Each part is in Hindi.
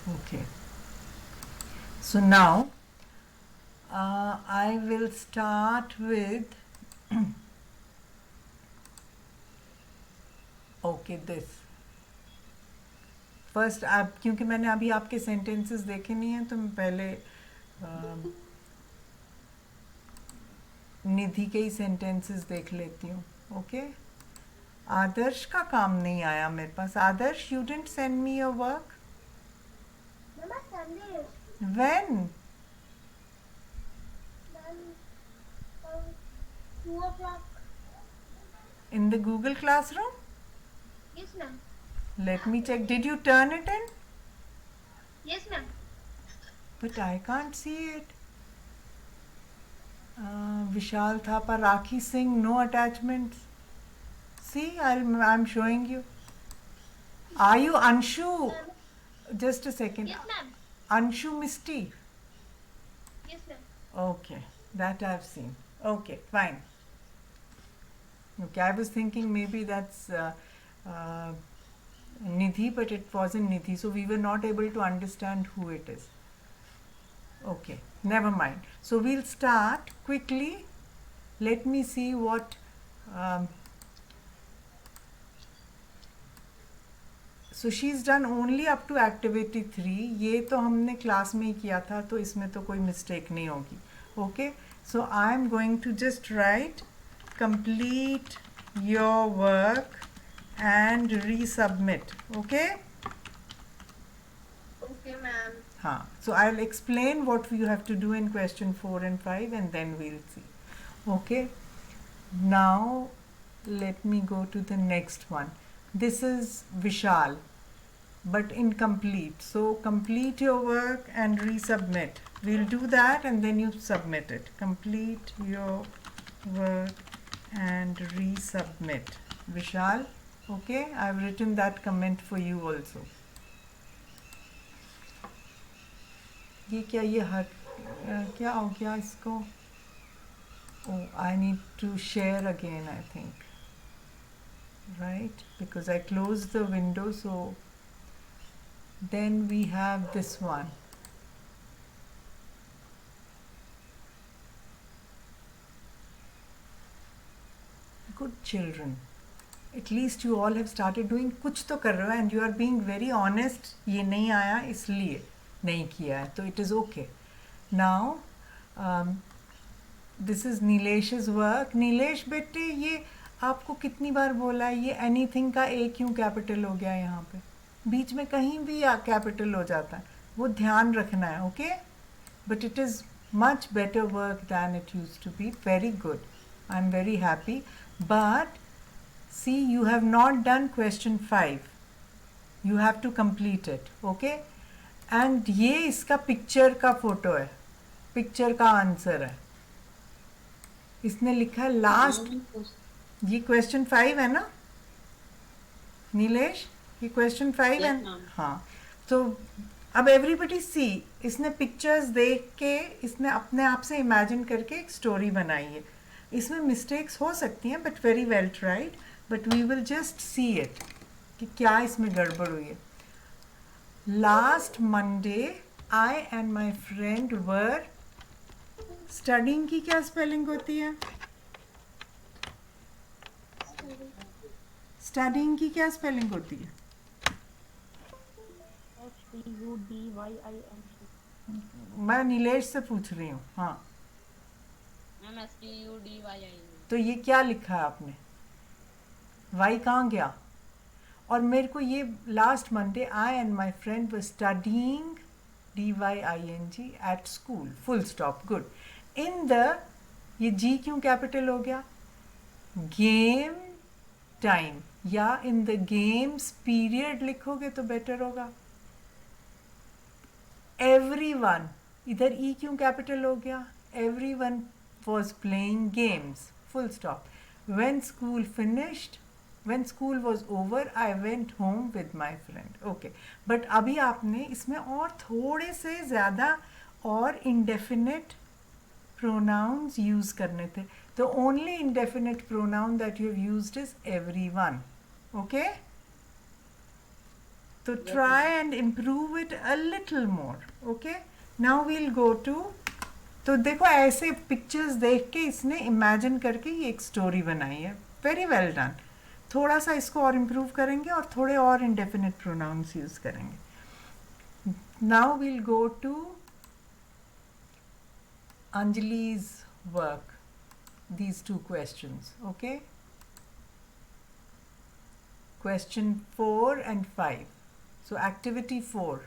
Okay. So now I will start with okay this. First आप क्योंकि मैंने अभी आपके सेंटेंसेस देखे नहीं हैं तो मैं पहले निधि के ही सेंटेंसेस देख लेती हूँ. ओके. आदर्श का काम नहीं आया मेरे पास. Adarsh, you didn't send me your work. When? 2 o'clock. In the Google Classroom? Yes, ma'am. Let me check. Did you turn it in? Yes, ma'am. But I can't see it. Vishal Thapa, Rakhi Singh, no attachments. See, I'm showing you. Are you Anshu? Just a second. Yes, ma'am. Anshu Misty. Yes, ma'am. Okay, that I've seen. Okay, fine. Okay, I was thinking maybe that's Nidhi, but it wasn't Nidhi, so we were not able to understand who it is. Okay, never mind. So we'll start quickly. Let me see what. So she's done only up to activity 3. ये तो हमने क्लास में ही किया था, तो इसमें तो कोई मिस्टेक नहीं होगी. Okay, so I'm going to just write complete your work and resubmit. Okay. Okay, ma'am. हाँ, so I'll explain what you have to do in question 4 and 5 and then we'll see. Okay. Now let me go to the next one. This is Vishal, but incomplete. So complete your work and resubmit. We'll do that and then you submit it. Complete your work and resubmit. Vishal, okay? I've written that comment for you also. ये क्या ये हट क्या हो गया इसको? Oh, I need to share again, I think. Right? Because I closed the window, so then we have this one. Good children. At least you all have started doing कुछ तो कर रहे हो and you are being very honest. ये नहीं आया इसलिए नहीं किया है, तो it is okay. Now this is Nilesh's work. Nilesh बेटे ये आपको कितनी बार बोला है ये एनीथिंग का ए क्यों कैपिटल हो गया यहाँ पे? बीच में कहीं भी कैपिटल हो जाता है, वो ध्यान रखना है. Okay. But it is much better work than it used to be. Very good. I'm very happy. But see, you have not done question 5. You have to complete it. Okay. And ये इसका पिक्चर का फोटो है, पिक्चर का आंसर है. इसने लिखा है लास्ट. ये क्वेश्चन 5 है ना नीलेश? ये क्वेश्चन 5 है. हाँ. तो अब एवरीबडी सी, इसने पिक्चर्स देख के इसने अपने आप से इमेजिन करके एक स्टोरी बनाई है. इसमें मिस्टेक्स हो सकती हैं but very well tried. But we will just see it कि क्या इसमें गड़बड़ हुई है. Last Monday I and my friend were studying की क्या स्पेलिंग होती है? स्टडिंग की क्या स्पेलिंग होती है? STUDYING. मैं नीलेश से पूछ रही हूँ. हाँ. Ma'am STUDYING. तो ये क्या लिखा है आपने? वाई कहाँ गया? और मेरे को ये last Monday I and my friend were studying DYING at school. Full stop. Good. In the, ये जी क्यों कैपिटल हो गया? गेम टाइम या इन द गेम्स पीरियड लिखोगे तो बेटर होगा. एवरीवन, इधर ई क्यों कैपिटल हो गया? Everyone was playing games. Full stop. When school finished, when school was over, I went home with my friend. Okay. But अभी आपने इसमें और थोड़े से ज़्यादा और indefinite pronouns use करने थे. The only indefinite pronoun that you have used is everyone. Okay? तो try and improve it a little more. Okay, now we'll go to, तो देखो ऐसे पिक्चर्स देख के इसने इमेजिन करके ये एक स्टोरी बनाई है. Very well done. थोड़ा सा इसको और इम्प्रूव करेंगे और थोड़े और इंडेफिनिट प्रोनाउंस यूज करेंगे. Now we'll go to Anjali's work, these two questions. Okay, question 4 and 5. So activity 4.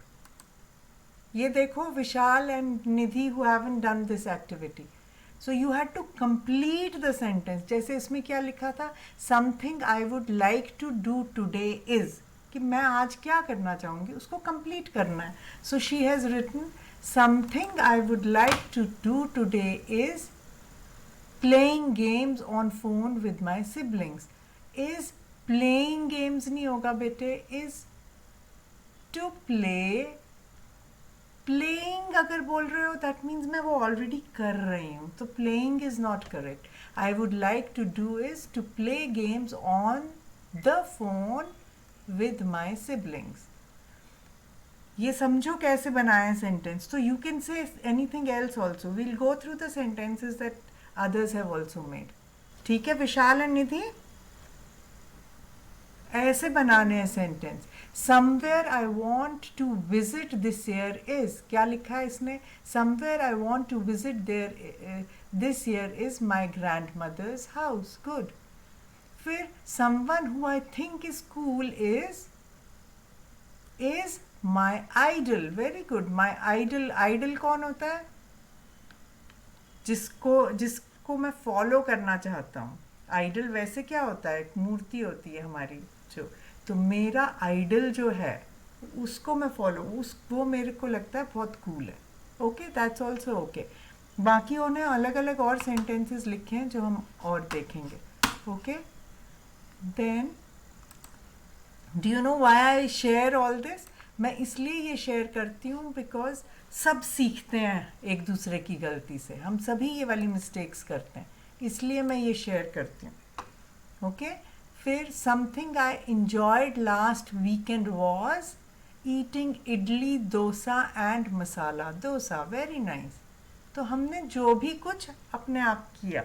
ये देखो विशाल and Nidhi who haven't done this activity. So you had to complete the sentence. जैसे इसमें क्या लिखा था, something I would like to do today is, कि मैं आज क्या करना चाहूँगी उसको complete करना है. So she has written something I would like to do today is playing games on phone with my siblings. Is playing games नहीं होगा बेटे, is to play. Playing अगर बोल रहे हो that means मैं वो already कर रही हूँ, तो playing is not correct. I would like to do is to play games on the phone with my siblings. ये समझो कैसे बनाया सेंटेंस. तो you can say anything else also. We'll go through the sentences that others have also made. ठीक है विशाल एंड निधि, ऐसे बनाने हैं sentence. Somewhere I want to visit this year is, क्या लिखा है इसने, somewhere I want to visit there this year is my grandmother's house. Good. फिर someone who I think is cool is my idol. Very good. My idol, idol कौन होता है, जिसको मैं फॉलो करना चाहता हूँ. आइडल वैसे क्या होता है, एक मूर्ति होती है हमारी जो, तो मेरा आइडल जो है उसको मैं फॉलो, वो मेरे को लगता है बहुत कूल है. Okay, that's also okay. बाकी उन्हें अलग अलग और सेंटेंसेस लिखे हैं जो हम और देखेंगे. Okay, then do you know why I share all this. मैं इसलिए ये शेयर करती हूँ बिकॉज सब सीखते हैं एक दूसरे की गलती से, हम सभी ये वाली मिस्टेक्स करते हैं, इसलिए मैं ये शेयर करती हूँ. ओके, फिर something I enjoyed last weekend was eating idli dosa and masala dosa. Very nice. तो हमने जो भी कुछ अपने आप किया,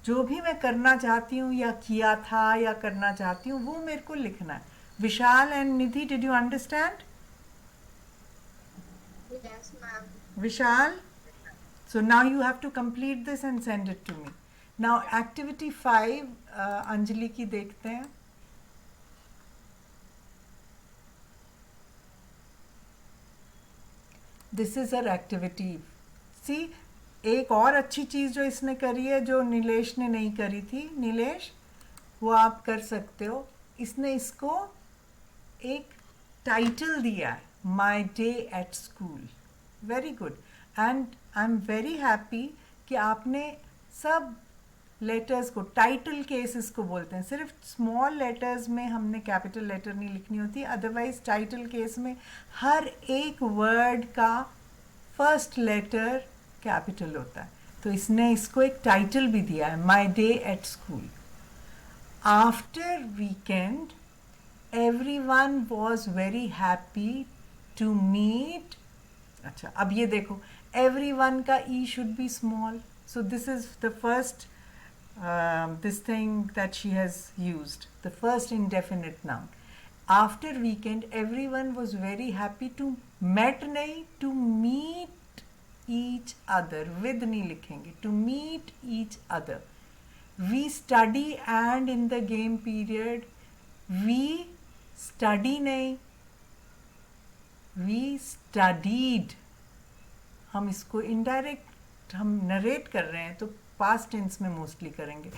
जो भी मैं करना चाहती हूँ या किया था या करना चाहती हूँ, वो मेरे को लिखना है. Vishal and Nidhi, did you understand? Yes, ma'am. Vishal, so now you have to complete this and send it to me. Now activity 5, Anjali की देखते हैं. This is her activity. See, एक और अच्छी चीज़ जो इसने करी है जो नीलेश ने नहीं करी थी. नीलेश, वो आप कर सकते हो. इसने इसको एक टाइटल दिया है, my day at school. Very good. And I am very happy कि आपने सब लेटर्स को, टाइटल केस इसको बोलते हैं, सिर्फ स्मॉल लेटर्स में हमने कैपिटल लेटर नहीं लिखनी होती, अदरवाइज टाइटल केस में हर एक वर्ड का फर्स्ट लेटर कैपिटल होता है. तो इसने इसको एक टाइटल भी दिया है, my day at school. After weekend everyone was very happy to meet. अच्छा, अब ये देखो, everyone का e should be small. So this is the first this thing that she has used, the first indefinite noun. After weekend, everyone was very happy to met नहीं, to meet each other. with नहीं लिखेंगे, to meet each other. We study and in the game period we study नहीं, we studied. हम इसको इनडायरेक्ट हम नरेट कर रहे हैं तो पास्ट टेंस में मोस्टली करेंगे.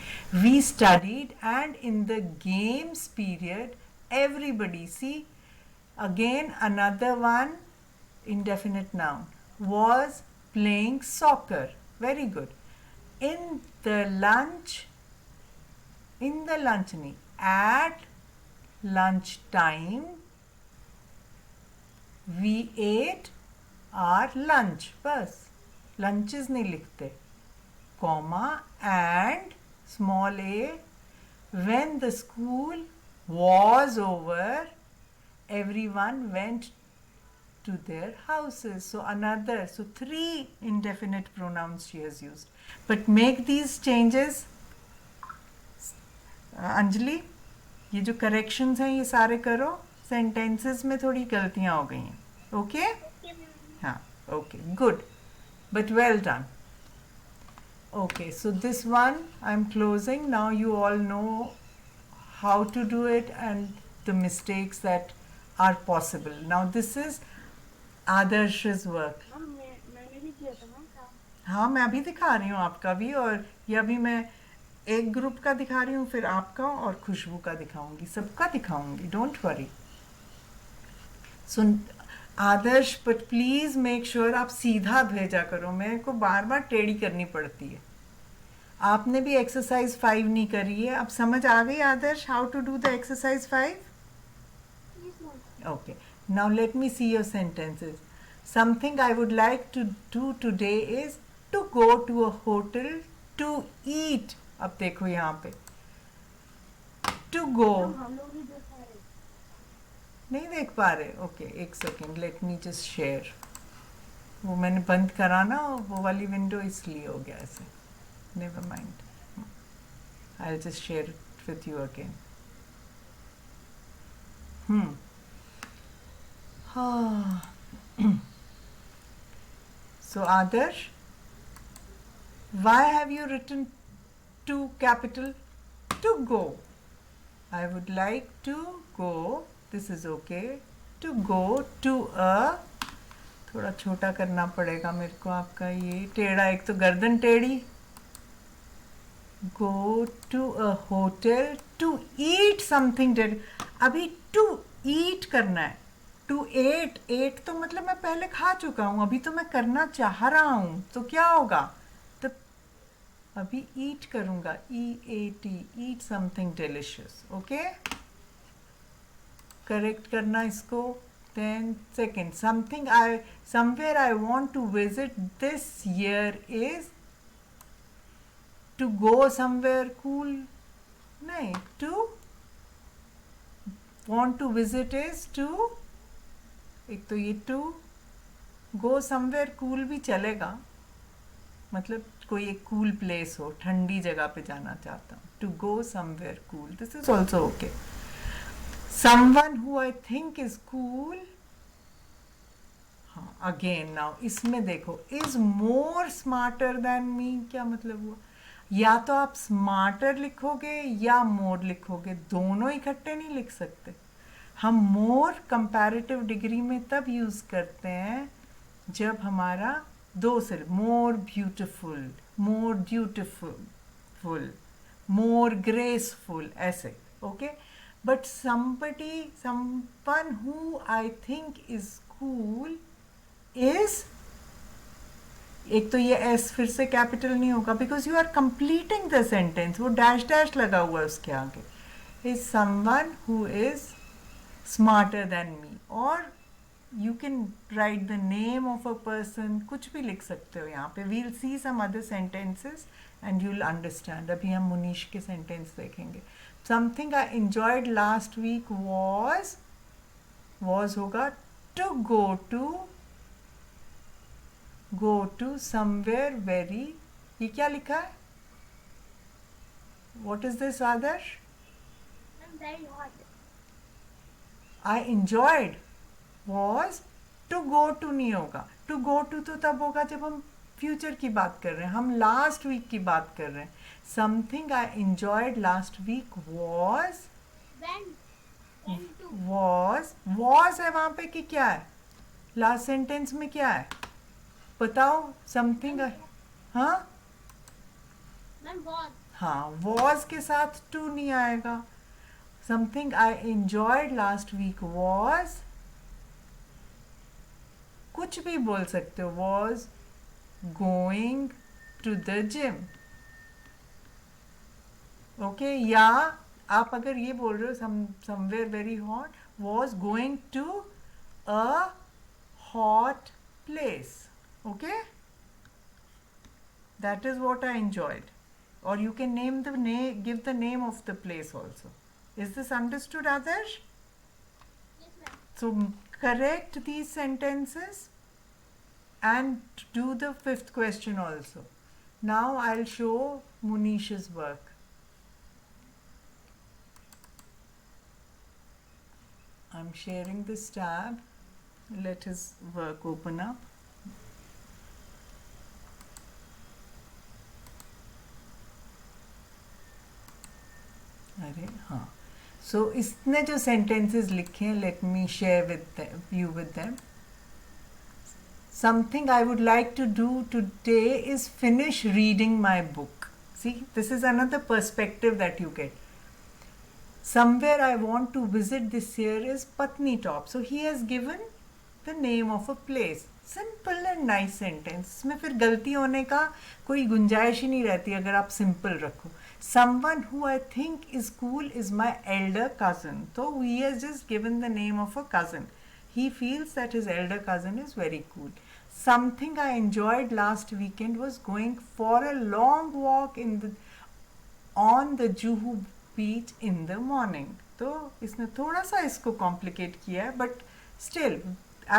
We studied and in the games period everybody, see again another one indefinite noun, was playing soccer. Very good. In the lunch नहीं, at lunch time we ate our lunch. बस lunches नहीं लिखते. comma and small a, when the school was over everyone went to their houses. So another, so 3 indefinite pronouns she has used. But make these changes. Anjali, ये जो करेक्शंस हैं ये सारे करो. सेंटेंसेस में थोड़ी गलतियां हो गई हैं. ओके? Okay ma'am. हाँ, okay, good, but well done. Okay, so this one I'm closing. Now you all know how to do it and the mistakes that are possible. Now this is Adarsh's work. मैंने भी किया था मैम काम. हाँ, मैं अभी दिखा रही हूँ आपका भी, और ये अभी मैं एक ग्रुप का दिखा रही हूँ, फिर आपका और खुशबू का दिखाऊंगी, सबका दिखाऊंगी. Don't worry. So Adarsh, but please make sure आप सीधा भेजा करो. मेरे को बार बार टेढ़ी करनी पड़ती है. आपने भी एक्सरसाइज 5 नहीं करी है. अब समझ आ गई Adarsh how to do the exercise 5? Yes ma'am. Okay, now let me see your sentences. Something I would like to do today is to go to a hotel to eat. अब देखो यहाँ पे to go. हम लोग भी देखा है. नहीं देख पा रहे? ओके, एक second, let me just share. वो मैंने बंद करा ना वो वाली विंडो, इसलिए हो गया ऐसे. Never mind, I will just share it with you again. So Adarsh, why have you written to capital? To go. I would like to go. This is okay. To go to a, थोड़ा छोटा करना पड़ेगा मेरे को आपका ये टेढ़ा, एक तो गर्दन टेढ़ी. Go to a hotel to eat something. अभी to eat करना है. To eat तो मतलब मैं पहले खा चुका हूँ, अभी तो मैं करना चाह रहा हूँ, तो क्या होगा? तो अभी eat करूँगा, EAT, eat something delicious. Okay, correct करना इसको. Then second, somewhere I want to visit this year is to go somewhere cool. नहीं, to want to visit is to, एक तो ये to go somewhere cool भी चलेगा, मतलब कोई एक cool place हो, ठंडी जगह पे जाना चाहता हूँ. To go somewhere cool, this is also okay. Someone who I think is cool. हाँ, again now इसमें देखो is more smarter than me, क्या मतलब हुआ? या तो आप smarter लिखोगे या more लिखोगे, दोनों इकट्ठे नहीं लिख सकते. हम more comparative degree में तब यूज़ करते हैं जब हमारा दो सिर्फ more beautiful, more dutiful, more graceful, ऐसे. okay, but someone who I think is cool is, एक तो ये एस फिर से कैपिटल नहीं होगा because you are completing the sentence, वो डैश डैश लगा हुआ है उसके आगे. Is someone who is smarter than me, और you can write the name of a person, कुछ भी लिख सकते हो यहाँ पे. We'll see some other sentences and you will understand. अभी हम मुनीश के सेंटेंस देखेंगे. Something I enjoyed last week was होगा to go to somewhere very, ये क्या लिखा है? What is this Adarsh? I'm very hot. I enjoyed was to go to नहीं होगा. To go to तो तब होगा जब हम फ्यूचर की बात कर रहे हैं, हम लास्ट वीक की बात कर रहे हैं. Something I enjoyed last week was है वहाँ पे कि क्या है? लास्ट सेंटेंस में क्या है बताओ? समथिंग, हाँ मैम was. हाँ, was के साथ to नहीं आएगा. Something I enjoyed last week was, कुछ भी बोल सकते हो. was going to the gym. Okay, या आप अगर ये बोल रहे हो somewhere very hot, was going to a hot place. Okay, that is what I enjoyed. Or you can give the name of the place also. Is this understood, Adarsh? Yes ma'am. So correct these sentences and do the fifth question also. Now I'll show Munish's work. I'm sharing this tab. Let his work open up. अरे हाँ. So इसने जो sentences लिखे हैं, let me share with you with them. Something I would like to do today is finish reading my book. See, this is another perspective that you get. Somewhere I want to visit this year is Patni Top. So he has given the name of a place. Simple and nice sentence. इसमें फिर गलती होने का कोई गुंजाइश ही नहीं रहती अगर आप simple रखो. Someone who I think is cool is my elder cousin. So he has just given the name of a cousin. He feels that his elder cousin is very cool. Something I enjoyed last weekend was going for a long walk on the Juhu beach in the morning. तो इसने थोड़ा सा इसको complicate किया है, but still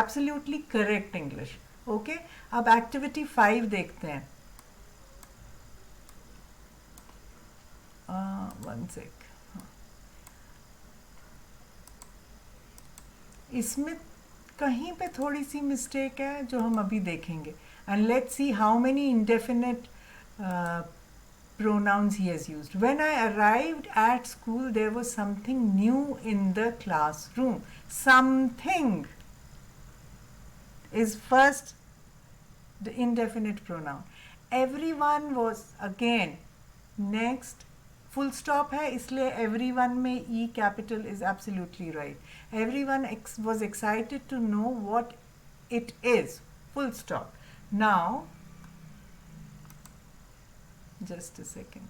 absolutely correct English. Okay? अब activity 5 देखते हैं. One sec. इसमें कहीं पे थोड़ी सी मिस्टेक है जो हम अभी देखेंगे. And let's see how many indefinite pronouns he has used. When I arrived at school, there was something new in the classroom. Something is first the indefinite pronoun. Everyone was, again, next full stop है इसलिए everyone में E capital is absolutely right. Everyone was excited to know what it is. Full stop. Now, just a second.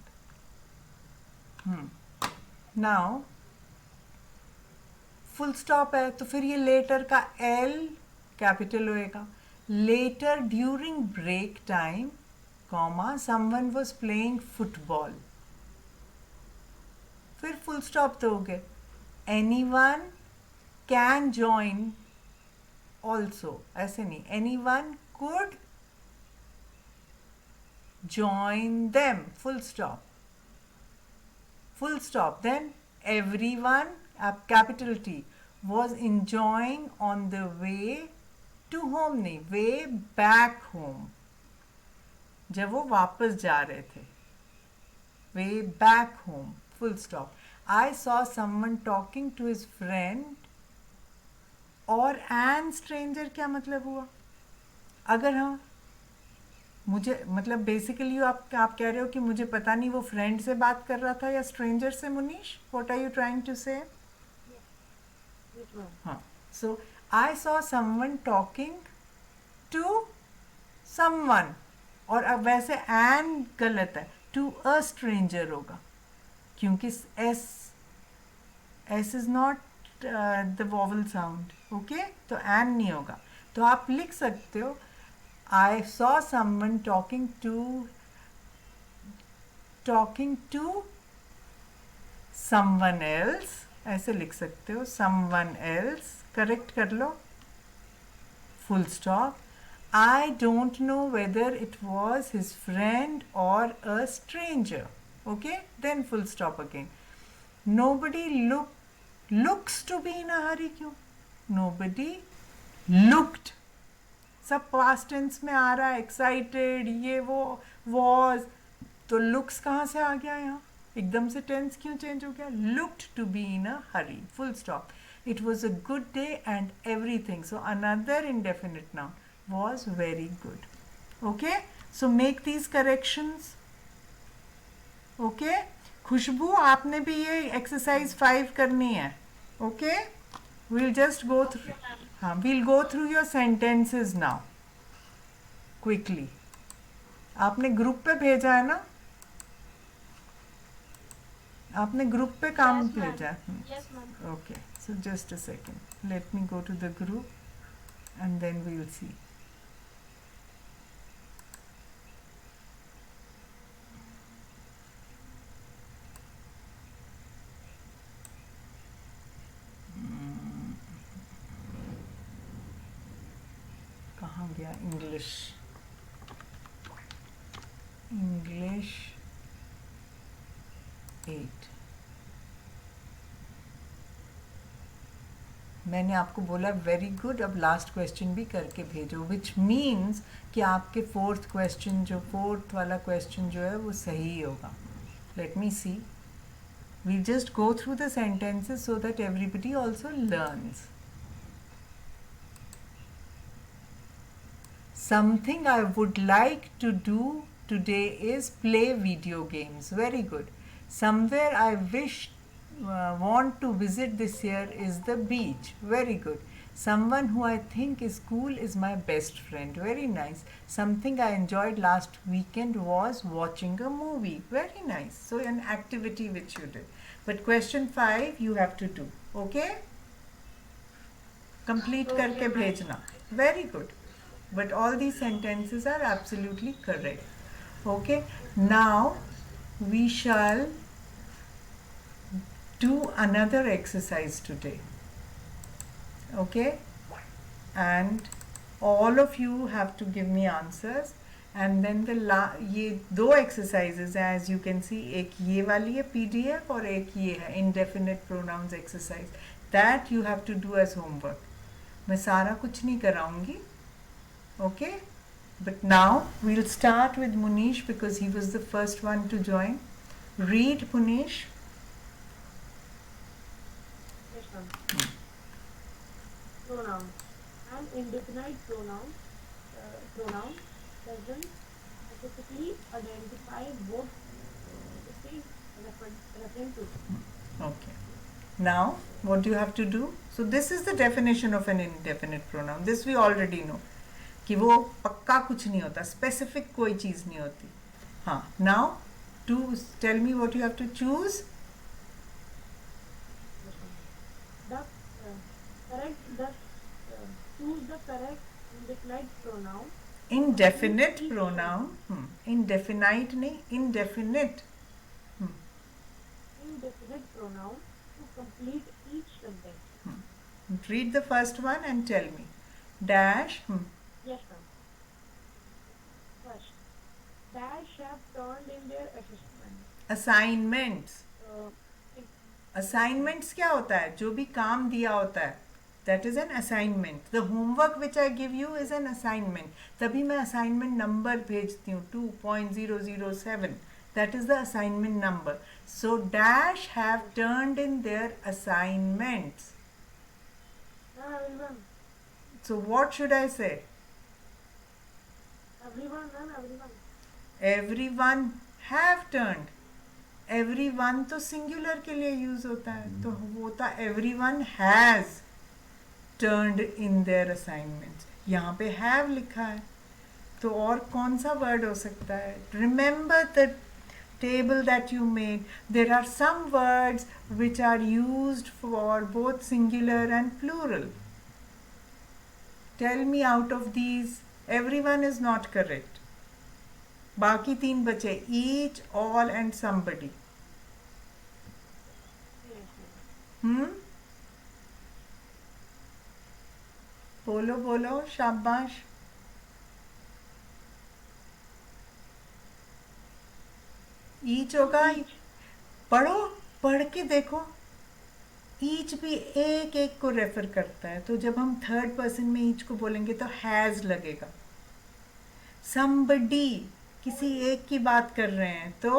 Now, full stop है तो फिर ये later का L capital होएगा. Later during break time, comma, someone was playing football. फिर full stop तो हो गए. Anyone can join also. ऐसे नहीं. Anyone could join them. Full stop. Full stop. Then everyone, capital T, was enjoying on the way to home नहीं, way back home. जब वो वापस जा रहे थे. Way back home. Full stop. I saw someone talking to his friend. और an stranger क्या मतलब हुआ? अगर हाँ मुझे मतलब बेसिकली आप कह रहे हो कि मुझे पता नहीं वो फ्रेंड से बात कर रहा था या स्ट्रेंजर से. Munish, what are you trying to say? हाँ. So I saw someone talking to someone. और अब वैसे एन गलत है, टू अ स्ट्रेंजर होगा क्योंकि S is not the vowel sound. Okay, तो एन नहीं होगा. तो आप लिख सकते हो I saw someone talking to someone else. ऐसे लिख सकते हो. someone else. करेक्ट कर लो. Full stop. I don't know whether it was his friend or a stranger. Okay? Then full stop again. Nobody looks to be in a hurry. क्यों? Nobody looked. सब पास्ट टेंस में आ रहा है. एक्साइटेड, ये वो, वॉज. तो लुक्स कहाँ से आ गया यहाँ? एकदम से टेंस क्यों चेंज हो गया? Looked to be in a hurry. Full stop. It was a good day and everything. So another indefinite noun was very good. Okay, so make these corrections. Okay, Khushboo आपने भी ये एक्सरसाइज 5 करनी है. Okay, we'll just go through. We'll go through your sentences now quickly. आपने ग्रुप पे भेजा है ना? आपने ग्रुप पे काम भेजा है. Yes, ma'am. Okay, so just a second. Let me go to the group and then we'll see. गया इंग्लिश इंग्लिश 8। मैंने आपको बोला वेरी गुड, अब लास्ट क्वेश्चन भी करके भेजो, विच मीन्स कि आपके फोर्थ वाला क्वेश्चन जो है वो सही होगा. Let me see. We just go through the sentences so that everybody also learns. Something I would like to do today is play video games. Very good. Somewhere I want to visit this year is the beach. Very good. Someone who I think is cool is my best friend. Very nice. Something I enjoyed last weekend was watching a movie. Very nice. So an activity which you did. But question 5 you have to do. Okay? Complete करके भेजना. Very good. But all these sentences are absolutely correct. Okay, now we shall do another exercise today. Okay, and all of you have to give me answers, and then ये दो exercises हैं as you can see. एक ये वाली है PDF और एक ये है indefinite pronouns exercise. That you have to do as homework. मैं सारा कुछ नहीं कराऊंगी. Okay, but now we'll start with Munish because he was the first one to join. Read, Munish. Yes, ma'am. Pronoun. An indefinite pronoun doesn't specifically identify what it is referring to. Okay. Now, what do you have to do? So this is the definition of an indefinite pronoun. This we already know. कि वो पक्का कुछ नहीं होता, स्पेसिफिक कोई चीज़ नहीं होती. हाँ, now to tell me what you have to choose. Choose the correct indefinite pronoun. Indefinite pronoun. Indefinite नहीं, indefinite. Indefinite pronoun to complete each sentence. Read the first one and tell me. Dash. Yes, ma'am. First, dash have turned in their assessment. Assignments. It- Assignments क्या होता है? जो भी काम दिया होता है. That is an assignment. The homework which I give you is an assignment. तभी मैं assignment number भेजती हूँ 2.007. That is the assignment number. So dash have turned in their assignments. Everyone. So what should I say? Everyone, ma'am, everyone. Everyone have turned. Everyone तो singular के लिए use होता है, तो होता everyone has turned in their assignments. यहाँ पे have लिखा है, तो और कौन सा word हो सकता है? Remember the table that you made. There are some words which are used for both singular and plural. Tell me out of these, everyone is not correct. बाकी 3 बचे, each, all and somebody. बोलो बोलो, शाबाश. each होगा. पढ़ो, पढ़ के देखो. ईच भी एक एक को रेफर करता है, तो जब हम थर्ड पर्सन में ईच को बोलेंगे तो हैज लगेगा. somebody किसी एक की बात कर रहे हैं तो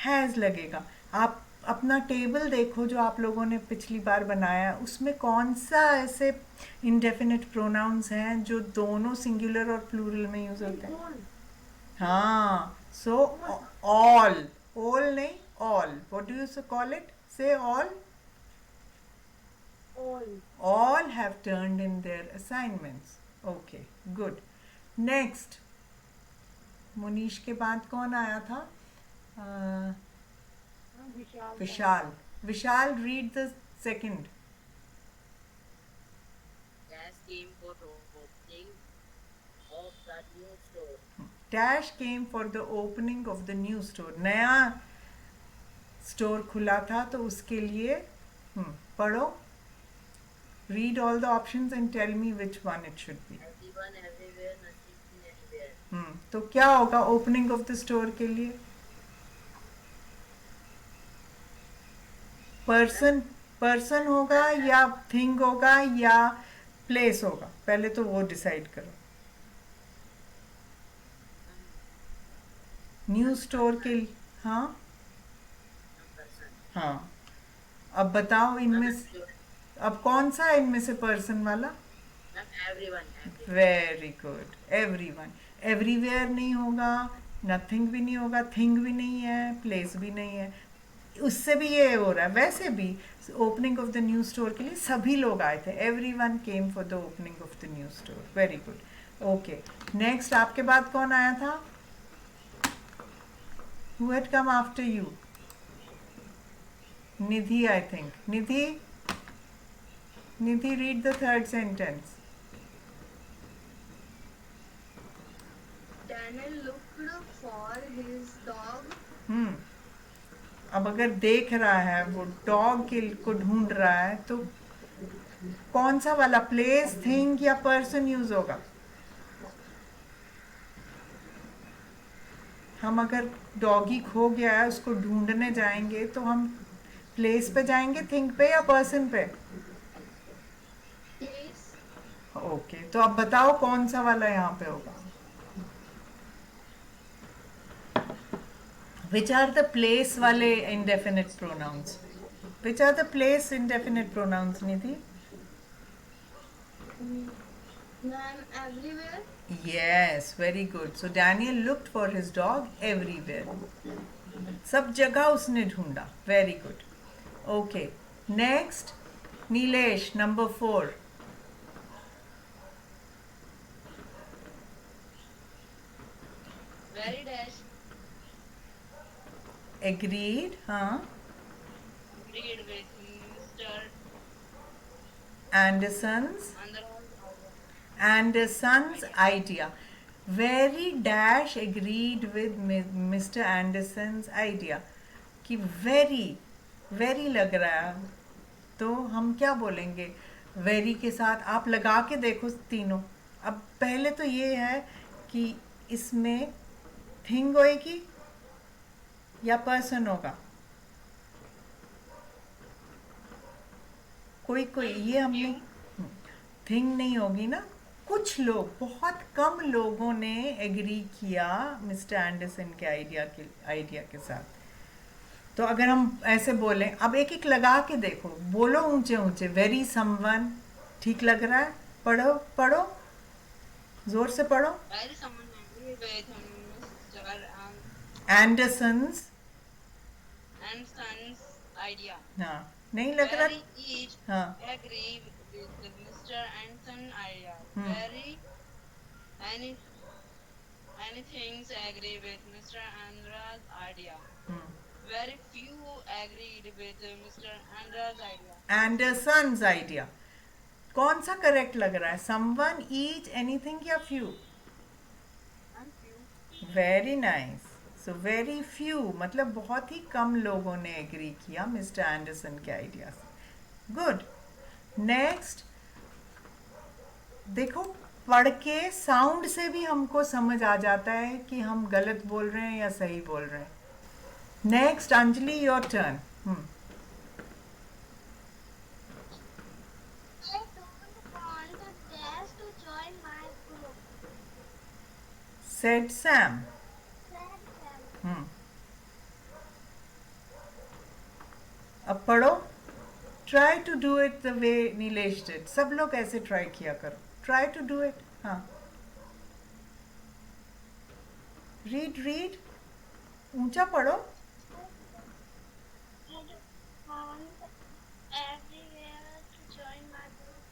हैज लगेगा. आप अपना टेबल देखो जो आप लोगों ने पिछली बार बनाया, उसमें कौन सा ऐसे इंडेफिनिट प्रोनाउंस हैं जो दोनों सिंगुलर और प्लूरल में यूज होते हैं? हाँ, सो ऑल. ऑल नहीं, all. What do you call it? Say all. All have turned in their assignments. Okay, good. Next, Munish के बाद कौन आया था? Vishal. Vishal, read the second. Dash came for the opening of the new store. Dash came for the opening of the new store. नया स्टोर खुला था तो उसके लिए पढ़ो. Read all the options and tell me which one it should be. As the everyone, everywhere, nothing, anywhere. तो क्या होगा ओपनिंग ऑफ द स्टोर के लिए? मैम पर्सन होगा या थिंग होगा या प्लेस होगा? पहले तो वो डिसाइड करो. न्यू स्टोर के लिए. हाँ person. हाँ. अब बताओ इनमें Ma'am, से, अब कौन सा है इनमें से पर्सन वाला? ma'am, everyone, everyone. Very good. Everyone. Everywhere नहीं होगा, नथिंग भी नहीं होगा, थिंग भी नहीं है, प्लेस भी नहीं है. उससे भी ये हो रहा है. वैसे भी opening of the new store के लिए सभी लोग आए थे. Everyone came for the opening of the new store. Very good. Okay. Next आपके बाद कौन आया था? Who had come after you? Nidhi, I think. Nidhi, read the third sentence. Daniel looked for his dog. अब अगर देख रहा है वो डॉग को ढूंढ रहा है तो कौन सा वाला, प्लेस, थिंग या पर्सन यूज होगा? हम अगर डॉगी खो गया है उसको ढूंढने जाएंगे तो हम प्लेस पे जाएंगे, थिंग पे या पर्सन पे? Place. ओके. तो अब बताओ कौन सा वाला यहाँ पे होगा? विच आर द प्लेस वाले indefinite pronouns? Which are the place indefinite pronouns, Nidhi? Ma'am, everywhere. Yes, very good. So Daniel looked for his dog everywhere. सब जगह उसने ढूंढा. Very good. Okay. Next, Nilesh, number 4. Very dash. Agreed. हाँ. Agreed with Mr. Anderson's Underwood. Anderson's idea. Very dash agreed with Mr. Anderson's idea. कि very लग रहा है. तो हम क्या बोलेंगे वेरी के साथ? आप लगा के देखो तीनों. अब पहले तो ये है कि इसमें थिंग होएगी या पर्सन होगा? कोई ये हमने थिंग नहीं होगी ना. कुछ लोग, बहुत कम लोगों ने एग्री किया मिस्टर एंडरसन के आइडिया के साथ. तो अगर हम ऐसे बोलें, अब एक एक लगा के देखो, बोलो ऊंचे ऊंचे. वेरी समवन ठीक लग रहा है? पढ़ो जोर से पढ़ो. Very someone angry with Mr. एंडरसन्स. Anderson's idea. हाँ, नहीं लग रहा. Very each हाँ. agree with Mr. Anderson's idea. Hmm. Very any things agree with Mr. Andra's idea. Very few agreed with Mr. Andra's idea. Anderson's idea. कौन सा करेक्ट लग रहा है? समवन, ईच, एनीथिंग या few? And few. Very nice. So very few मतलब बहुत ही कम लोगों ने एग्री किया मिस्टर एंडरसन के आइडिया से. गुड. नेक्स्ट देखो, पढ़ के साउंड से भी हमको समझ आ जाता है कि हम गलत बोल रहे हैं या सही बोल रहे हैं. Next Anjali, your turn. I don't want the Dash to join my group. Said Sam. Said Sam. अब पढ़ो. Try to do it the way Nilesh did. सब लोग ऐसे ट्राई किया करो. Try to do it. हाँ. रीड ऊंचा पढ़ो. I don't want everywhere to join my group.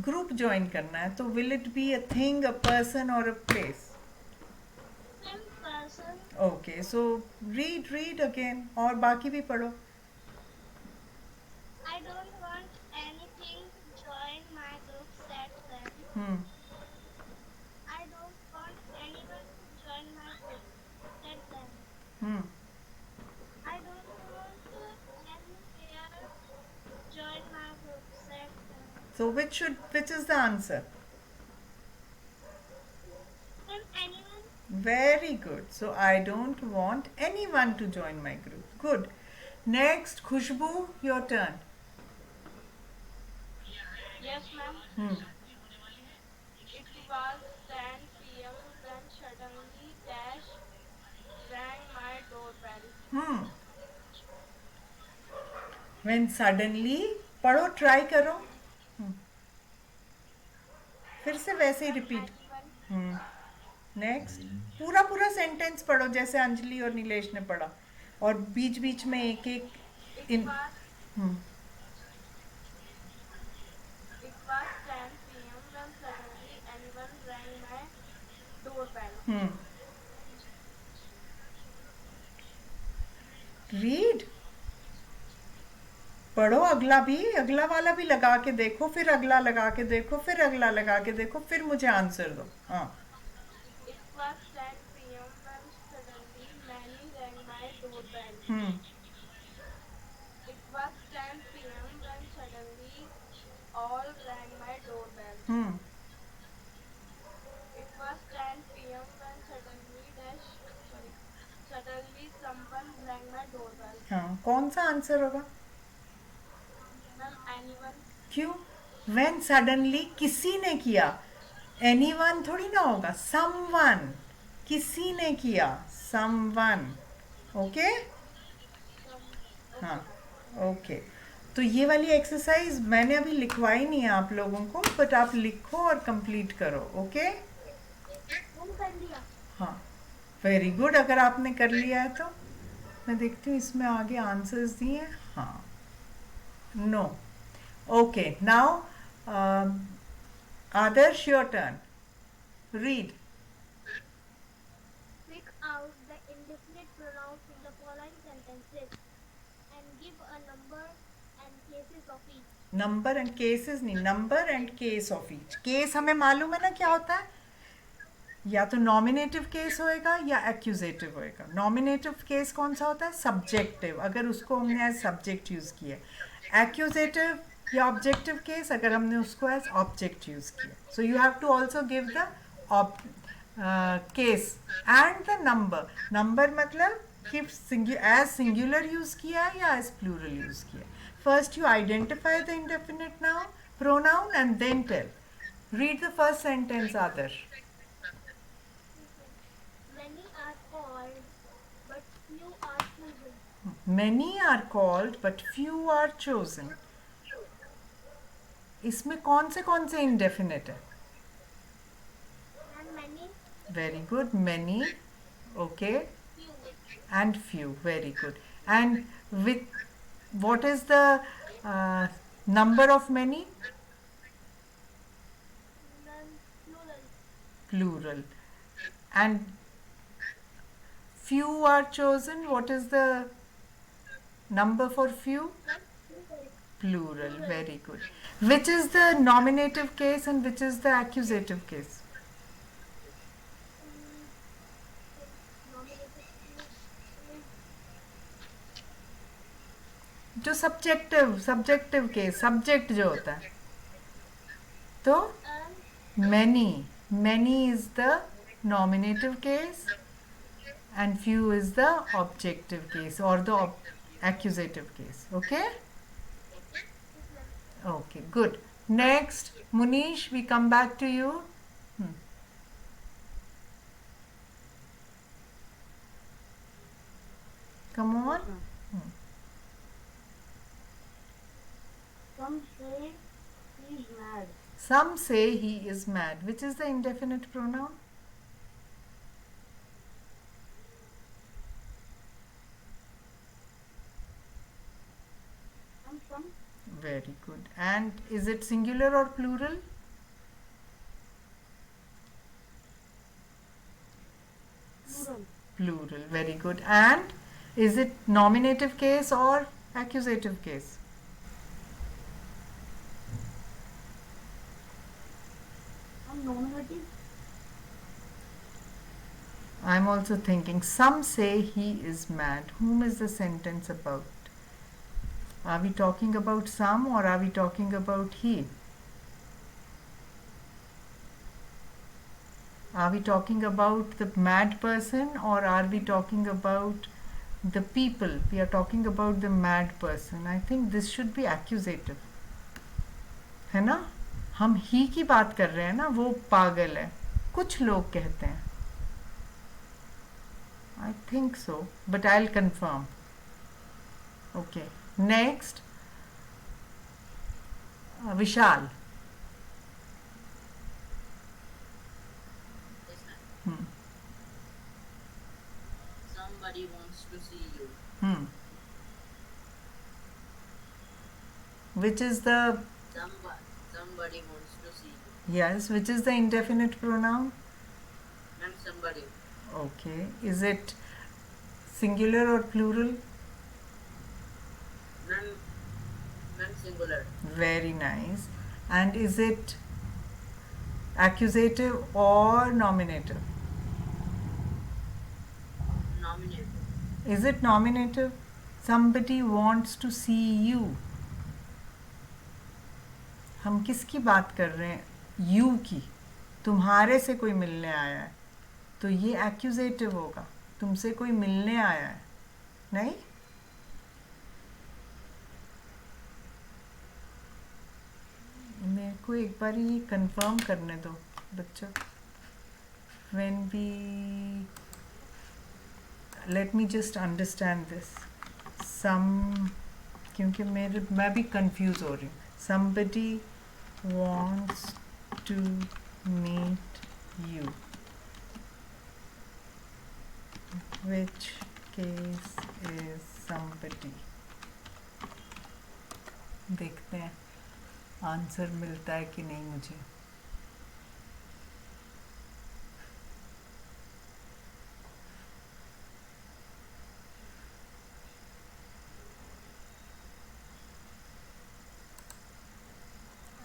Group join करना है तो will it be a thing, a person और a place? Some person. Okay. So read again और बाकी भी पढ़ो. I don't want anything to join my group. Said Sam. I don't want anyone to join my group. Said Sam. I don't want anywhere to join my group. So which is the answer? Ma'am, anyone? Very good. So I don't want anyone to join my group. Good. Next, Khushbu, your turn. Yes, ma'am. It was 10 p.m. when suddenly Dash rang my doorbell. Hmm. When suddenly, पढ़ो ट्राई करो. फिर से वैसे ही रिपीट. Anyone? नेक्स्ट पूरा पूरा सेंटेंस पढ़ो जैसे अंजलि और नीलेश ने पढ़ा और बीच बीच में एक एक It in. was 10 p.m. when suddenly anyone rang my doorbell. Read. पढ़ो अगला भी, अगला वाला भी लगा के देखो, फिर अगला लगा के देखो, फिर अगला लगा के देखो, फिर मुझे आंसर दो. हाँ. It was 10 p.m. when suddenly many rang my doorbell. It was 10 p.m. when suddenly all rang my doorbell. It was 10 p.m. when suddenly someone rang my doorbell. हाँ, कौन सा आंसर होगा? Ma'am, anyone? क्यों? When suddenly किसी ने किया. Anyone थोड़ी ना होगा. Someone. किसी ने किया. Someone. Okay? हाँ. Okay. तो ये वाली एक्सरसाइज मैंने अभी लिखवाई नहीं है आप लोगों को, बट आप लिखो और कंप्लीट करो. ओके? कर लिया. हाँ. Very good. अगर आपने कर लिया है तो मैं देखती हूँ इसमें आगे आंसर्स दिए हैं. हाँ. No. Okay. Now Adarsh, your turn. Read. Pick out the indefinite pronouns in the following sentences and give a number and cases of each. Number and cases नहीं, number and case of each. Case हमें मालूम है ना क्या होता है. या तो नॉमिनेटिव केस होएगा या एक्यूजेटिव होएगा. नॉमिनेटिव केस कौन सा होता है? सब्जेक्टिव, अगर उसको हमने एज सब्जेक्ट यूज किया. एक्यूजेटिव या ऑब्जेक्टिव केस अगर हमने उसको एज ऑब्जेक्ट यूज किया. So you have to also give the case and the number. Number मतलब कि एज सिंगुलर यूज किया है या एज प्लूरल यूज किया. First you identify the indefinite noun pronoun and then tell. Read the first sentence Adarsh. Many are called, but few are chosen. Many are called but few are chosen. इसमें कौन से इंडेफिनिट है? And many, very good. many. Okay. few. And few. Very good. And with what is the number of many? None, plural. Plural. And few are chosen. What is the number for few? Plural. Very good. Which is the nominative case and which is the accusative case? जो सब्जेक्टिव केस, सब्जेक्ट जो होता है. तो many is the nominative case and few is the objective case or the accusative case. Okay? Okay, good. Next, Munish, we come back to you. Come on. Some say he's mad. Some say he is mad. Which is the indefinite pronoun? Some. Very good. And is it singular or plural? Plural. Plural. Very good. And is it nominative case or accusative case? Some nominative. I'm also thinking. Some say he is mad. Whom is the sentence about? Are we talking about some or are we talking about he? Are we talking about the mad person or are we talking about the people? We are talking about the mad person. I think this should be accusative. है ना? हम ही की बात कर रहे हैं ना, वो पागल है, कुछ लोग कहते हैं. I think so, but I'll confirm. Okay. Next, Vishal. Yes, ma'am. Hmm. Somebody wants to see you. Hmm. Which is the, Somebody wants to see you. yes, which is the indefinite pronoun? Ma'am, somebody. Okay. Is it singular or plural? Ma'am, singular. Very nice. And is it accusative or nominative? Nominative. Is it nominative? Somebody wants to see you. हम किसकी बात कर रहे हैं? You की. तुम्हारे से कोई मिलने आया है, तो ये एक्यूजेटिव होगा. तुमसे कोई मिलने आया है, नहीं? मेरे को एक बार ये कंफर्म करने दो बच्चों. When we, let me just understand this. क्योंकि मैं भी कंफ्यूज हो रही हूँ. Somebody wants to meet you. Which case is somebody? देखते हैं आंसर मिलता है कि नहीं मुझे.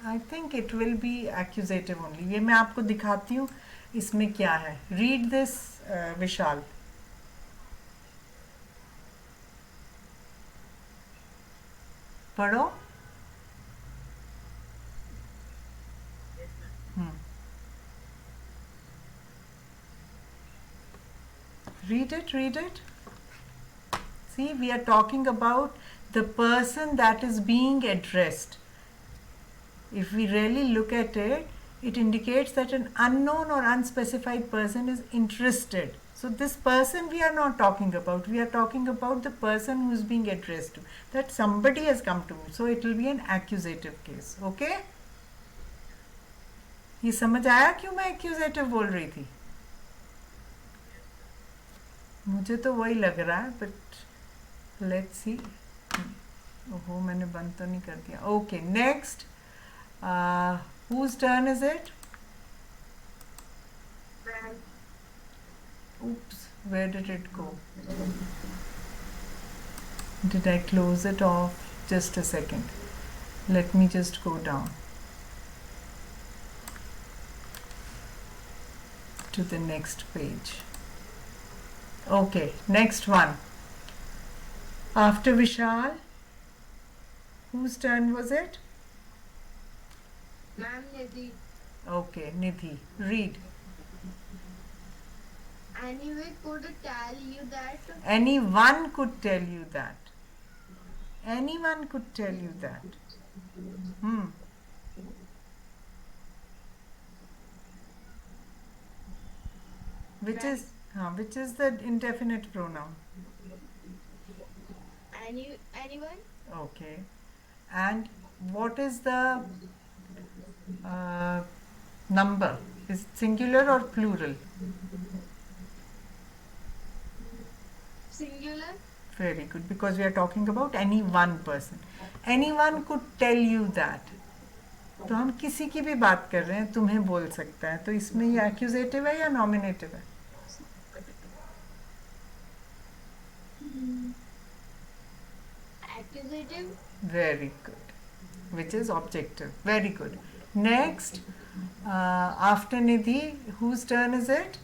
I think it will be accusative only. ये मैं आपको दिखाती हूँ इसमें क्या है. Read this, विशाल. पढ़ो. Yes, ma'am. Read it. See, we are talking about the person that is being addressed. If we really look at it, it indicates that an unknown or unspecified person is interested. So this person we are not talking about. We are talking about the person who is being addressed to. That somebody has come to me. So it will be an accusative case. Okay? ये समझ आया क्यों मैं accusative बोल रही थी? मुझे तो वही लग रहा है, but let's see. ओहो, मैंने बंद तो नहीं कर दिया. Okay, next. Whose turn is it? Ma'am. Oops, where did it go? Did I close it off? Just a second. Let me just go down to the next page. Okay, next one. After Vishal, whose turn was it? Ma'am, Nidhi. Okay, Nidhi. Read. Anyway, could tell you that. Anyone could tell you that. Anyone could tell you that. Which is the indefinite pronoun? Anyone? Okay. And what is the number? Is it singular or plural? Singular. Very good, because we are talking about any one person. Anyone could tell you that. तो हम किसी की भी बात कर रहे हैं, तुम्हें बोल सकता है. तो इसमें ये एक्यूजेटिव है या नॉमिनेटिव है? Accusative. Very good. Which is objective. Very good. Next, after Nidhi, whose turn is it?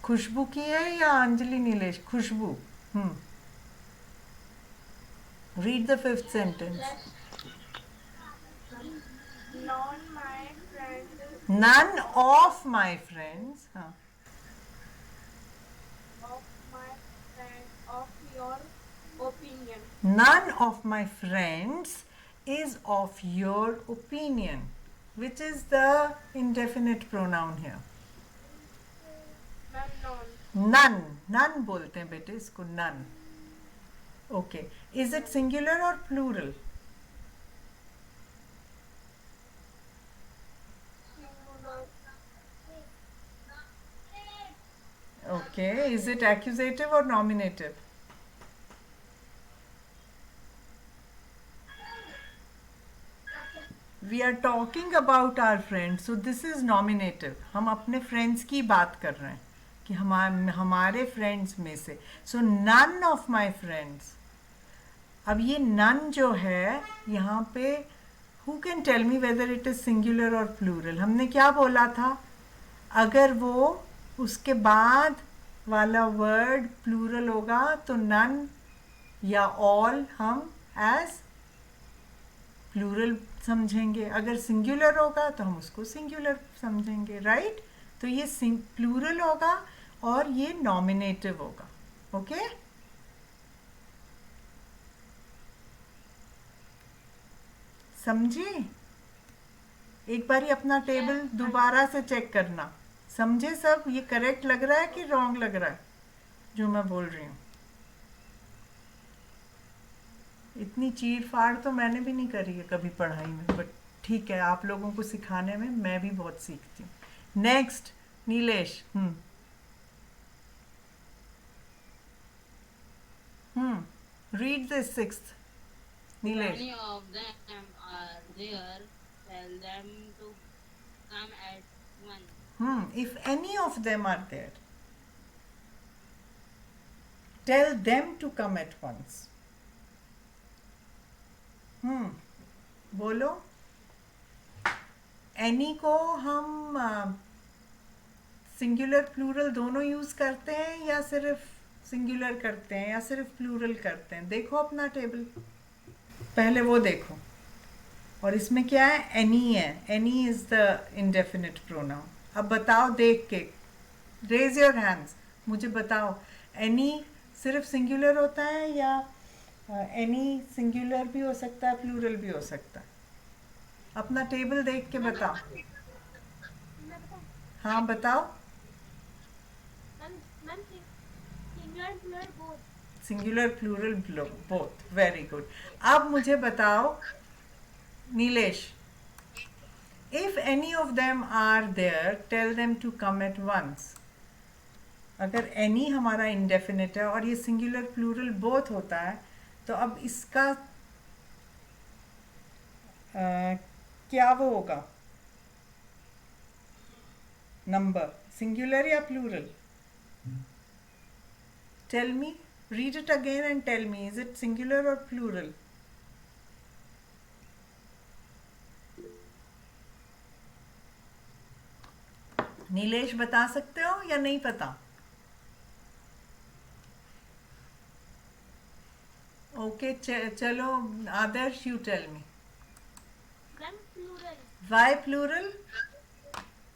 खुशबू की है या अंजलि नीलेश? खुशबू. Read the fifth sentence. None my friend. None of my friends. हाँ. Of my friend of your opinion. None of my friends is of your opinion. Which is the indefinite pronoun here? Ma'am, none. None. None बोलते हैं बेटे इसको, none. Okay. Is it singular or plural? Singular. Okay. Is it accusative or nominative? We are talking about our friends, so this is nominative. हम अपने friends की बात कर रहे हैं कि हमारे friends में से. So none of my friends. अब ये none जो है यहाँ पे, who can tell me whether it is singular or plural? हमने क्या बोला था? अगर वो उसके बाद वाला word plural होगा तो none या all हम as प्लूरल समझेंगे, अगर सिंगुलर होगा तो हम उसको सिंगुलर समझेंगे, राइट? तो ये प्लूरल होगा और ये नॉमिनेटिव होगा. ओके? समझे? एक बारी अपना टेबल दोबारा से चेक करना. समझे सब? ये करेक्ट लग रहा है कि रॉन्ग लग रहा है जो मैं बोल रही हूँ? इतनी चीर फाड़ तो मैंने भी नहीं करी है कभी पढ़ाई में, बट ठीक है, आप लोगों को सिखाने में मैं भी बहुत सीखती हूँ. Next Nilesh. Read this sixth. Nilesh. Any of them are there, tell them to come at once. If any of them are there, tell them to come at once. बोलो. एनी को हम सिंगुलर प्लूरल दोनों यूज करते हैं या सिर्फ सिंगुलर करते हैं या सिर्फ प्लूरल करते हैं? देखो अपना टेबल, पहले वो देखो. और इसमें क्या है? एनी है. Any is the indefinite pronoun. अब बताओ देख के, रेज योर हैंड्स, मुझे बताओ एनी सिर्फ सिंगुलर होता है या एनी सिंगुलर भी हो सकता है, प्लूरल भी हो सकता है? अपना टेबल देख के बताओ. हाँ बताओ. Ma'am, singular, plural, both. Singular plural both. Very good. अब मुझे बताओ Nilesh, if any of them are there tell them to come at once. अगर एनी हमारा इंडेफिनिट है और ये सिंगुलर प्लूरल बोथ होता है, तो अब इसका क्या वो होगा नंबर? सिंगुलर या plural? Tell me. Read it again and tell me, is it singular और प्लूरल? नीलेश बता सकते हो या नहीं पता? ओके चलो Adarsh, you tell me. Ma'am, plural. Why plural?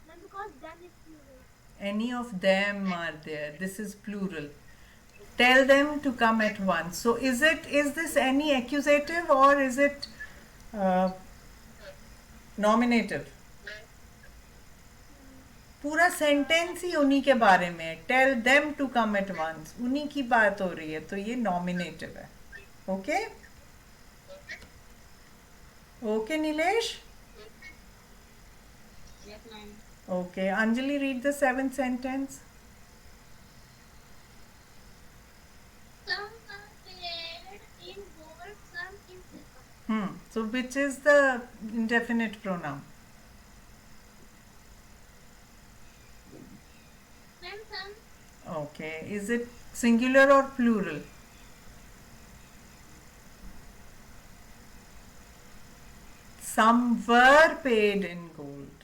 Ma'am, because them is plural. Any of them are there. This is plural. Tell them to come at once. So is this any accusative or is it nominative? पूरा सेंटेंस ही उन्हीं के बारे में है. Tell them to come at once, उन्हीं की बात हो रही है, तो ये नॉमिनेटिव है. Okay? Okay Nilesh. Yes, ma'am. Okay, Anjali, read the seventh sentence. Some appeared in bold, some in silver. So which is the indefinite pronoun? Ma'am, some. Okay, is it singular or plural? Some were paid in gold.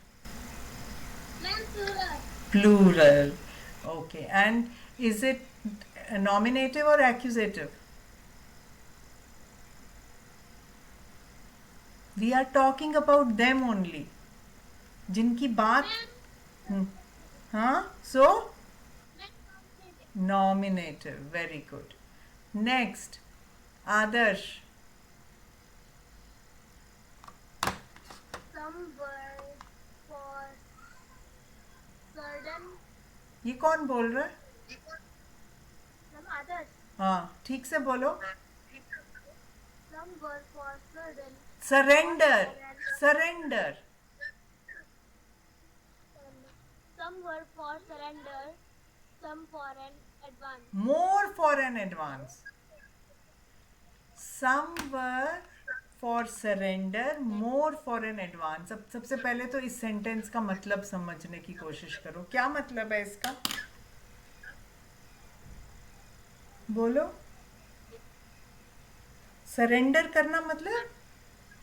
Ma'am, plural. Plural. Okay, and is it nominative or accusative? We are talking about them only, जिनकी बात। हाँ, so nominative, very good. Next, Adarsh. Some were for certain. ये कौन बोल रहा है? Some others. हाँ, ठीक से बोलो। Some were for certain. Surrender, surrender. Some were for surrender. Some for an advance. More for an advance. Some were for surrender, more for an advance. अब सबसे पहले तो इस सेंटेंस का मतलब समझने की कोशिश करो। क्या मतलब है इसका? बोलो। सरेंडर करना मतलब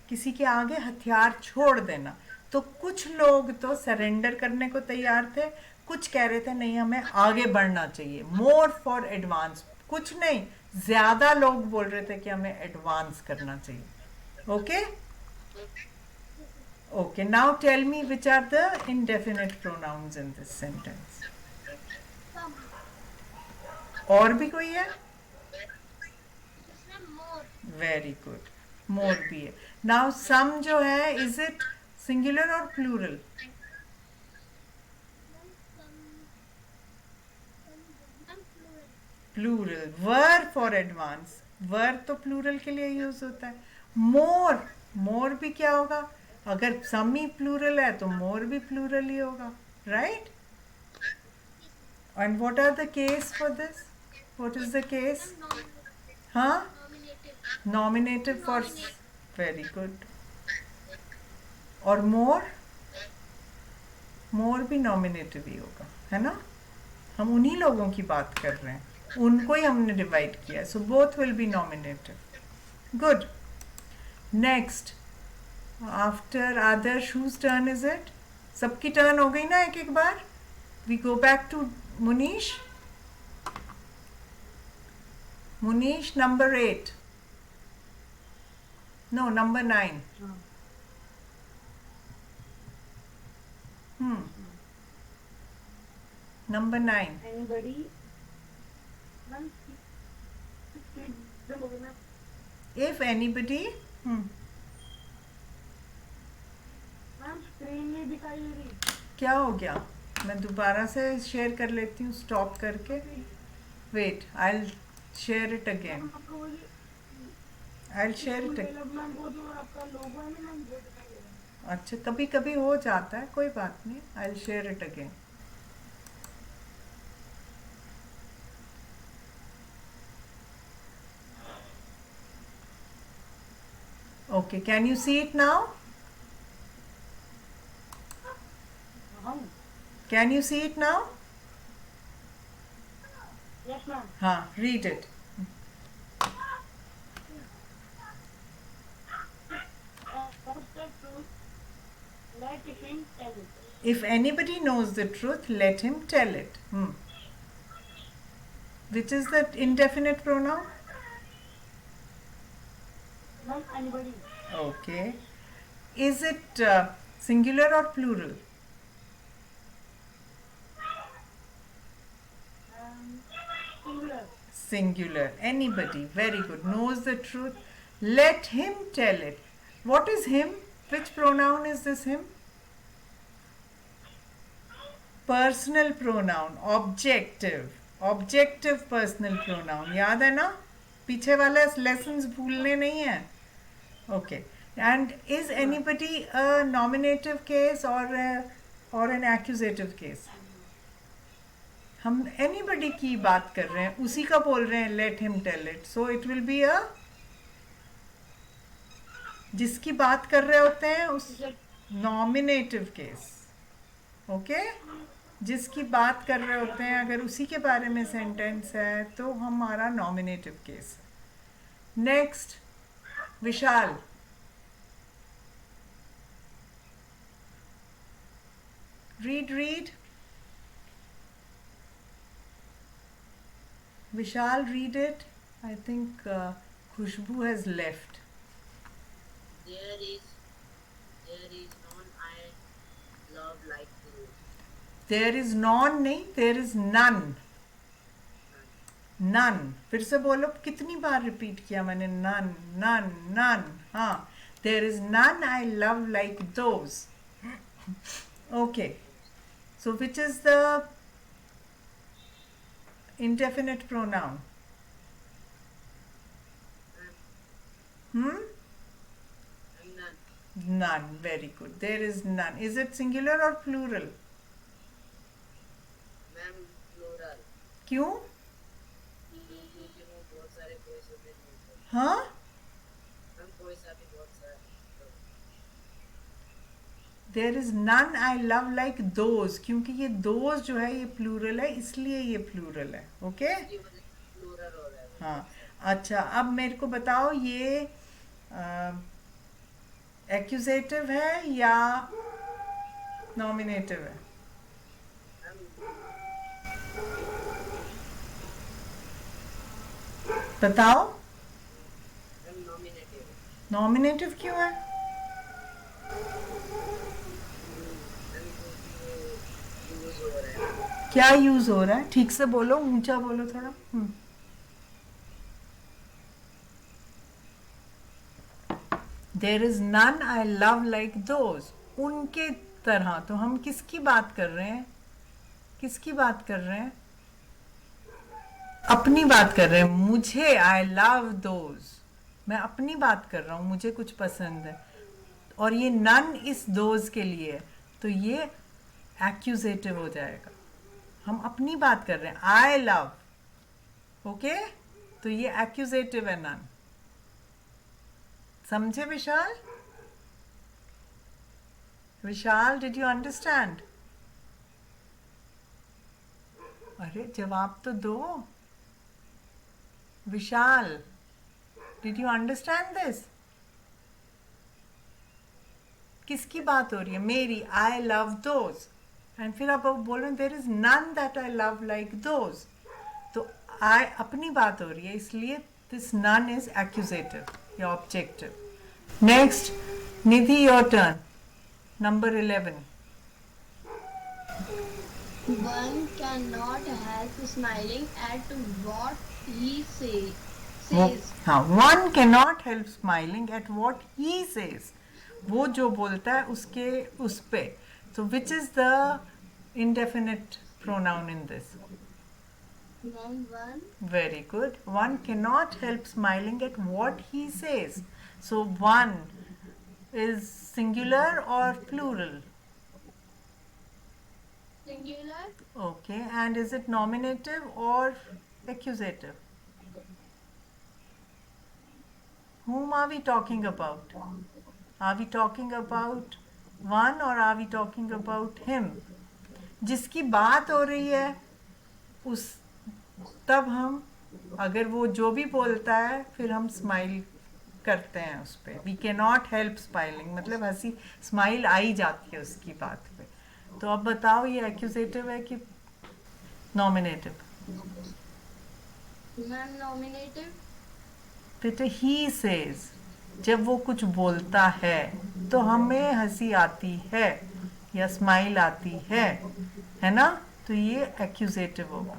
किसी के आगे हथियार छोड़ देना। तो कुछ लोग तो सरेंडर करने को तैयार थे, कुछ कह रहे थे नहीं हमें आगे बढ़ना चाहिए, मोर फॉर एडवांस। कुछ नहीं, ज्यादा लोग बोल रहे थे कि हमें एडवांस करना चाहिए। Okay okay, now tell me which are the indefinite pronouns in this sentence. Some. और भी कोई है? Some more. Very good, more भी है। नाउ सम जो है, इज इट सिंगुलर और plural? Some plural. Plural. Were for advance, were तो प्लूरल के लिए यूज होता है। मोर, मोर भी क्या होगा? अगर सम ही प्लूरल है तो मोर भी प्लूरल ही होगा, right? And what are the case for this? What is the case? Some nominative. हाँ, Nominative. Nominative for, Nominate. Very good. और मोर, मोर भी नॉमिनेटिव ही होगा, है ना? हम उन्हीं लोगों की बात कर रहे हैं, उनको ही हमने डिवाइड किया है। So both will be nominative. Good. Next, after Adarsh whose turn is it? सबकी टर्न हो गई ना एक एक बार? We go back to Munish. Munish, number 8, no number 9। Number 9। Anybody? Ma'am, if anybody, ma'am screen नहीं दिखाई दे रही। क्या हो गया? मैं दोबारा से शेयर कर लेती हूँ स्टॉप करके। Wait, I will share it again. आपको वो I will share it. Development को जो आपका लोगो है ना मैम वो दिखाई दे रहा है। अच्छा, कभी कभी हो जाता है, कोई बात नहीं। आई will share it again. Okay, can you see it now? हाँ। Can you see it now? Yes ma'am. हाँ, read it. What's the truth? Let him tell it. If anybody knows the truth, let him tell it. Which is the indefinite pronoun? Ma'am, anybody. Okay. Is it singular or plural? Singular. Singular. Anybody. Very good. Knows the truth. Let him tell it. What is him? Which pronoun is this him? Personal pronoun. Objective. Objective personal pronoun. याद है ना? पीछे वाले lessons भूलने नहीं है. Okay. And is anybody a nominative case or an accusative case? हम anybody की बात कर रहे हैं, उसी का बोल रहे हैं let him tell it. So it will be a, जिसकी बात कर रहे होते हैं उस nominative case. Okay? जिसकी बात कर रहे होते हैं अगर उसी के बारे में सेंटेंस है तो हमारा nominative case. Next, Vishal. Read. Vishal, read it. I think Khushbu has left. There is like to. There is non नहीं, देयर इज नन. नन. फिर से बोलो, कितनी बार रिपीट किया मैंने? None none none. हाँ, there is none I love like those. Okay, so which is the indefinite pronoun? Hmm? None. None. Very good. There is none. Is it singular or plural? Ma'am plural. क्यों? क्योंकि वो बहुत सारे कोई से भी नहीं होते. हाँ, मैम कोई सा भी बहुत सारे. There is none I love like those, क्योंकि ये दोज जो है ये प्लूरल है, इसलिए ये प्लूरल है. ओके, इसकी वजह से प्लूरल हो रहा है. हाँ. अच्छा, अब मेरे को बताओ, ये एक्यूजेटिव है या नॉमिनेटिव है? बताओ. Ma'am nominative. नॉमिनेटिव क्यों है? यूज हो रहा है. क्या यूज हो रहा है? ठीक से बोलो, ऊंचा बोलो थोड़ा. There is none I love like those. उनके तरह. तो हम किसकी बात कर रहे हैं? किसकी बात कर रहे हैं? अपनी बात कर रहे हैं. मुझे आई लव दोज, मैं अपनी बात कर रहा हूं, मुझे कुछ पसंद है. और ये नन इस दोज के लिए है, तो ये एक्यूजेटिव हो जाएगा. हम अपनी बात कर रहे हैं, आई लव. ओके, तो ये एक्यूजेटिव है नन. समझे विशाल? विशाल, डिड यू अंडरस्टैंड? अरे जवाब तो दो. विशाल, डिड यू अंडरस्टैंड दिस? किसकी बात हो रही है? मेरी. I love those. एंड फिर आप बोल रहे there is none that I love like those. तो आई अपनी बात हो रही है, इसलिए दिस नन इज एक्यूजेटिव या objective. Next, Nidhi, your turn. Number 11. One cannot help smiling at what he says. हाँ, one cannot help smiling at what he says. वो जो बोलता है उसके उस पे. तो विच is the indefinite pronoun in this? Noun one. Very good. One cannot help smiling at what he says. So one is singular or plural? Singular. Okay. And is it nominative or accusative? Whom are we talking about? Are we talking about one or are we talking about him? जिसकी बात हो रही है उस, तब हम, अगर वो जो भी बोलता है फिर हम स्माइल करते हैं उस पर. We can not help smiling, मतलब हंसी, स्माइल आई जाती है उसकी बात पे. तो अब बताओ, ये एक्यूजेटिव है कि नॉमिनेटिव? Ma'am, nominative. बेटे, ही सेज, जब वो कुछ बोलता है तो हमें हंसी आती है या स्माइल आती है ना? तो ये एक्यूजेटिव होगा.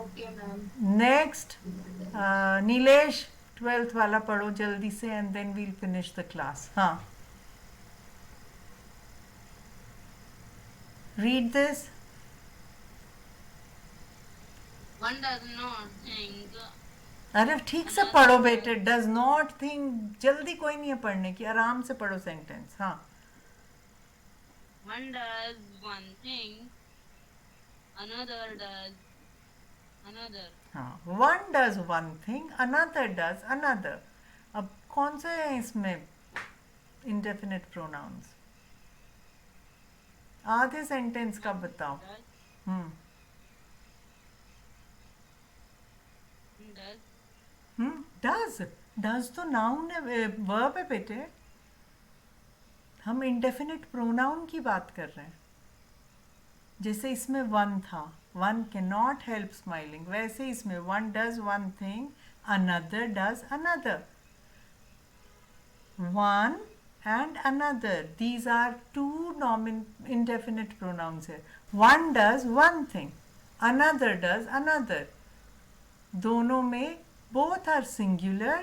Okay, ma'am. Next, Nilesh, 12th वाला पढ़ो जल्दी से and then we'll finish the class. हाँ, read this. One does not think. अरे ठीक से पढ़ो बेटे. डज नॉट थिंक, जल्दी कोई नहीं है पढ़ने की, आराम से पढ़ो सेंटेंस. हाँ, One does one thing, another does another. हाँ, one does one thing, another does another. अब कौन से हैं इसमें इंडेफिनिट प्रोनाउंस? आधे सेंटेंस का बताओ. Does, does. डज तो नाउन है, वर्ब है बेटे. हम इंडेफिनिट प्रोनाउन की बात कर रहे हैं. जैसे इसमें वन था, one can not help smiling, वैसे इसमें one does one thing, another does another. One and another. These are two indefinite pronouns here. One does one thing, another does another. दोनों में both are singular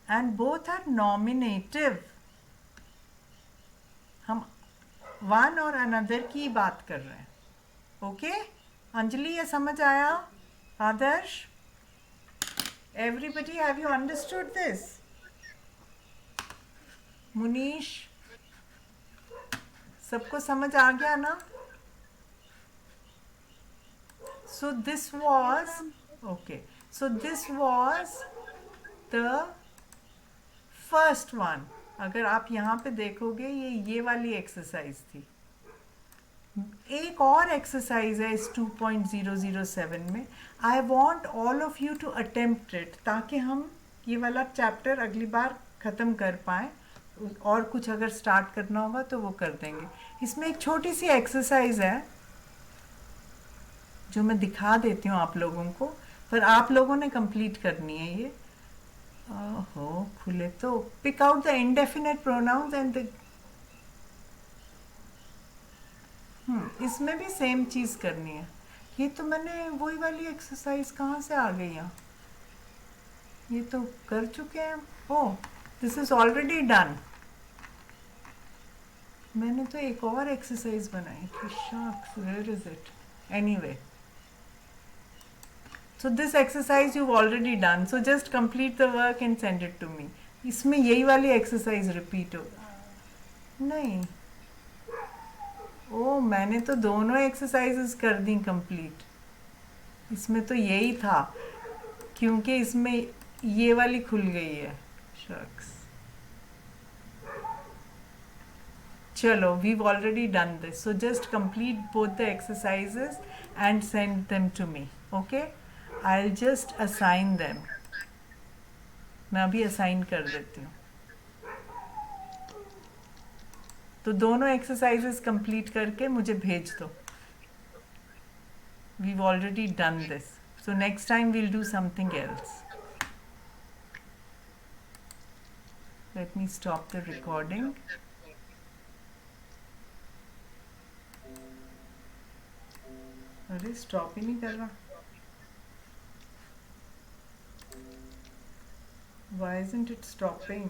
and both are nominative. हम one और another की बात कर रहे हैं. ओके अंजलि, ये समझ आया? आदर्श, everybody, have you understood this? Munish, सबको समझ आ गया ना? So this was okay. So this was the first one. अगर आप यहाँ पे देखोगे ये वाली एक्सरसाइज थी. एक और एक्सरसाइज है इस 2.007 में. I want all of you to attempt it, ताकि हम ये वाला चैप्टर अगली बार ख़त्म कर पाएँ. और कुछ अगर स्टार्ट करना होगा तो वो कर देंगे. इसमें एक छोटी सी एक्सरसाइज है जो मैं दिखा देती हूँ आप लोगों को, पर आप लोगों ने कंप्लीट करनी है ये. ओहो, खुले तो. Pick out the indefinite pronouns and the. इसमें भी सेम चीज़ करनी है. ये तो मैंने वही वाली एक्सरसाइज कहाँ से आ गई यहाँ? ये तो कर चुके हैं. Oh, this is already done. मैंने तो एक और एक्सरसाइज बनाई थी. Shucks, where is it? Anyway, so this exercise you've already done, so just complete the work and send it to me. इसमें यही वाली एक्सरसाइज रिपीट हो नहीं. ओ, मैंने तो दोनों एक्सरसाइजेस कर दी कंप्लीट. इसमें तो यही था, क्योंकि इसमें ये वाली खुल गई है. शक्स. चलो, we've already done this, so just complete both the exercises and send them to me. Okay? I'll just assign them. मैं अभी असाइन कर देती हूँ. तो दोनों एक्सरसाइजेस कंप्लीट करके मुझे भेज दो. We've already done this, so next time we'll do something else. Let me stop the recording. अरे स्टॉप ही नहीं कर रहा. Why isn't it stopping?